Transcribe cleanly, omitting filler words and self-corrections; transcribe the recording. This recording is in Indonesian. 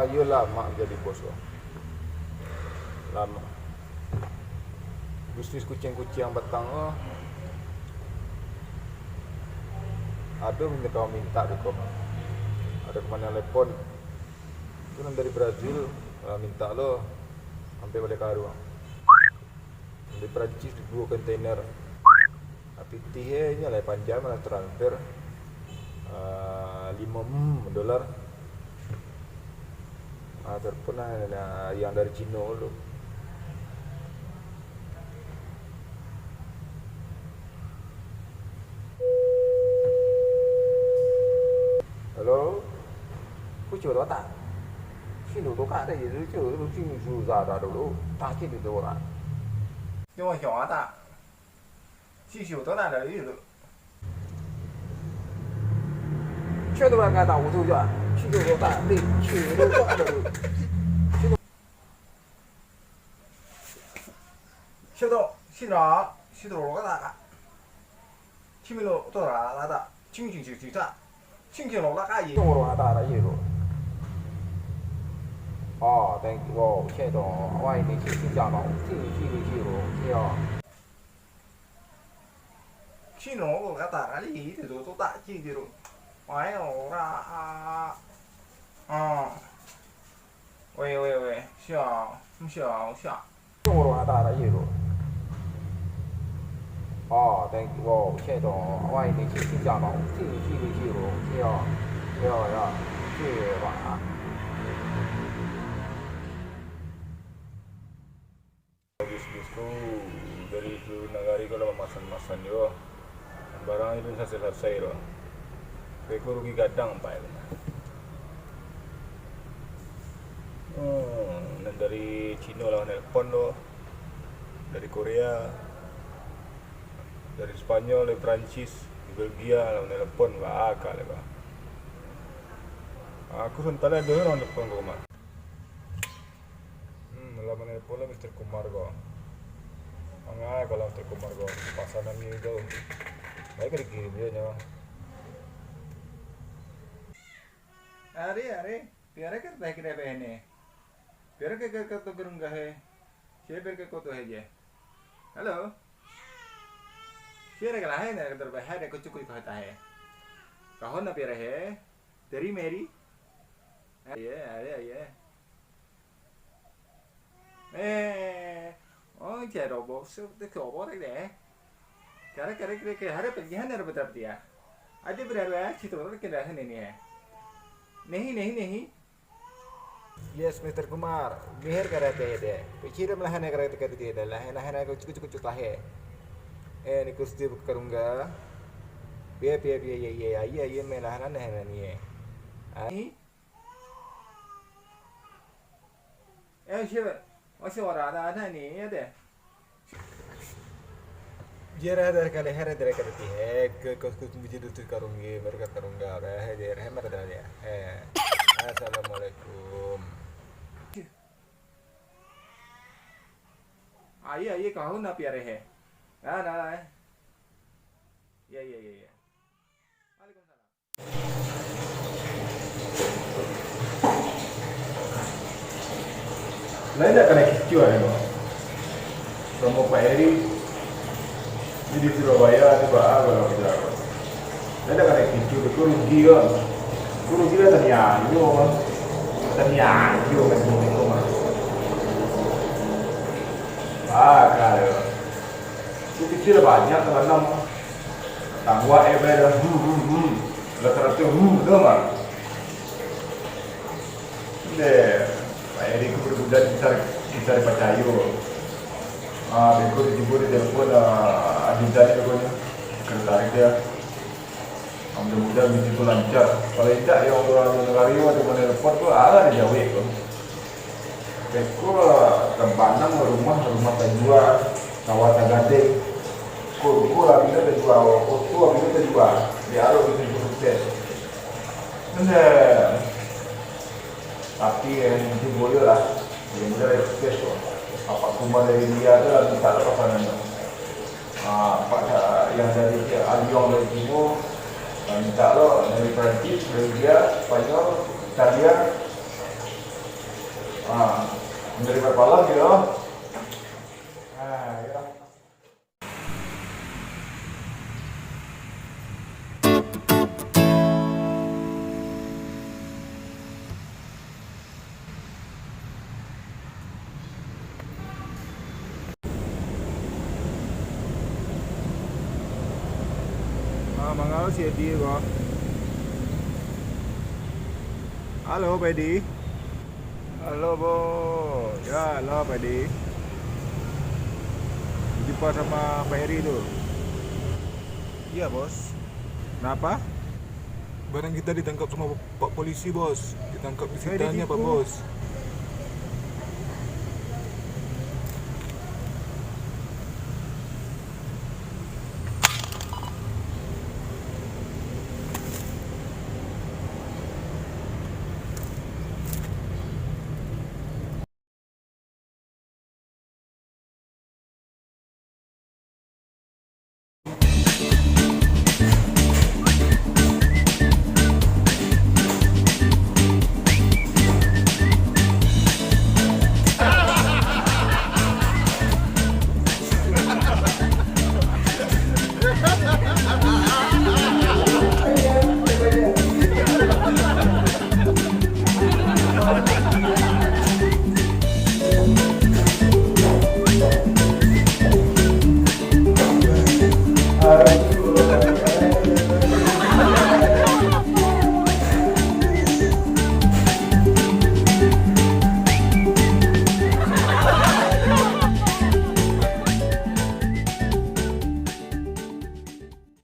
Iya lama jadi bos lo. Lama. Bisnis kucing-kucing yang betang lo. Ada minta kau minta di kom. Ada kemana telepon. Itu yang dari Brazil minta lo sampai balik karu. Di Prancis di 2 kontainer. Tapi tihnya lah panjang lah transfer 5 dolar. Telepon yang dari Cina lo. Hello, aku coba tak. Sini tu kat ada je tu, tu sini susah dah dulu. Tak sini tu orang. 跟我小娃大，去修多大的意思？ Chưa tu orang kata utuh je. Sini tu tak, ni sini tu tak ada. 修到去哪？去到我个大，去没路到哪哪大？去啥？去路那个 Tu 也。 orang kata ada je tu. Oh, thank you. Wow, saya tu, wah ini sini jangan, sini lo, ya. 去路我个大，那里头都大去的咯。哎呦啦喂，小，小。 Tu orang kata ada je tu. Oh, thank you. Wow, saya tu, wah ini sini jangan, sini lo, ya. Ya, sini lah. Bisnisku dari seluruh negara kalau memasan yo barang itu selesai loh. Aku rugi gadang pak. Dan dari Cina lah nelpon lo, dari Korea, dari Spanyol, dari Prancis, di Belgia lah nelpon lah akal lah. Aku sebentar ada orang nelpon ke rumah. Malah menelpon lah Mr. Kumar ko. Ang kalau Mr. Kumar ko, pasanan ni daw. Baik dikirim dia nyawa. अरे प्यारे करता है कि रे बहने प्यारे के कर तो करूंगा है शेर के को तो है जे हेलो शेर का है ना इधर है रे कुछ कहता है कहो ना प्यारे है तेरी मेरी ये trời đồ bộ sao cái khổ bố đấy để cái hả đấy cái hả betul dia ada berapa situ orang kena ini नहीं Yes, Mr. Kumar, मेहर कराते हैं दे. पिछले में लहने कराते करते हैं दे. लहने कुछ लाहे. ने कुछ देर करूँगा. ये मैं लहना नहीं है. ऐसे और आधा नहीं ये दे. ये रह करती है. कुछ मुझे दूसरी करूँगी, मेरे करूँगा. रह मेरा दादा है. Assalamualaikum. आइए कहो ना प्यारे है ना ये वालेकुम सलाम Lain tak kena kicau ni. Romo Pak Heri di Surabaya tu kalau kita. Lain tak kena kicau, tu rugi kan. Rugi lah tanya yo kan tu mah. Kalau tu kecil banyak teman-teman. Tangwa dah lepas tu tu mah. Deh, Pak Heri ku berbudak kita percaya. Beko dijemput di telepon Adinda ni pokoknya. Sekretaris dia. Mudah-mudahan itu lancar. Kalau tidak yang orang negara atau menelpon tu ada di jauh itu. Beko tempanang rumah terjual, kawatan gading. Kuku lah kita terjual, kuku kita terjual. Dia harus kita sukses. Tapi yang itu boleh lah. Yang boleh sukses tu. Apa kumar dari dia tu lah kita ada pasangan. Pak yang dari Aliyong dari Timur. Minta lo dari Prancis, Belgia, Spanyol, Italia, Ah, dari berapa lagi ya? Ah, ya. Mangal si Edi kok. Halo, Pak Edi. Halo, Bos. Ya, halo, Pak Edi. Jumpa sama Pak Eri tuh. Iya bos, Kenapa? barang kita ditangkap sama Pak Polisi bos. Ditangkap di Saya sitanya Pak ditipu. Bos.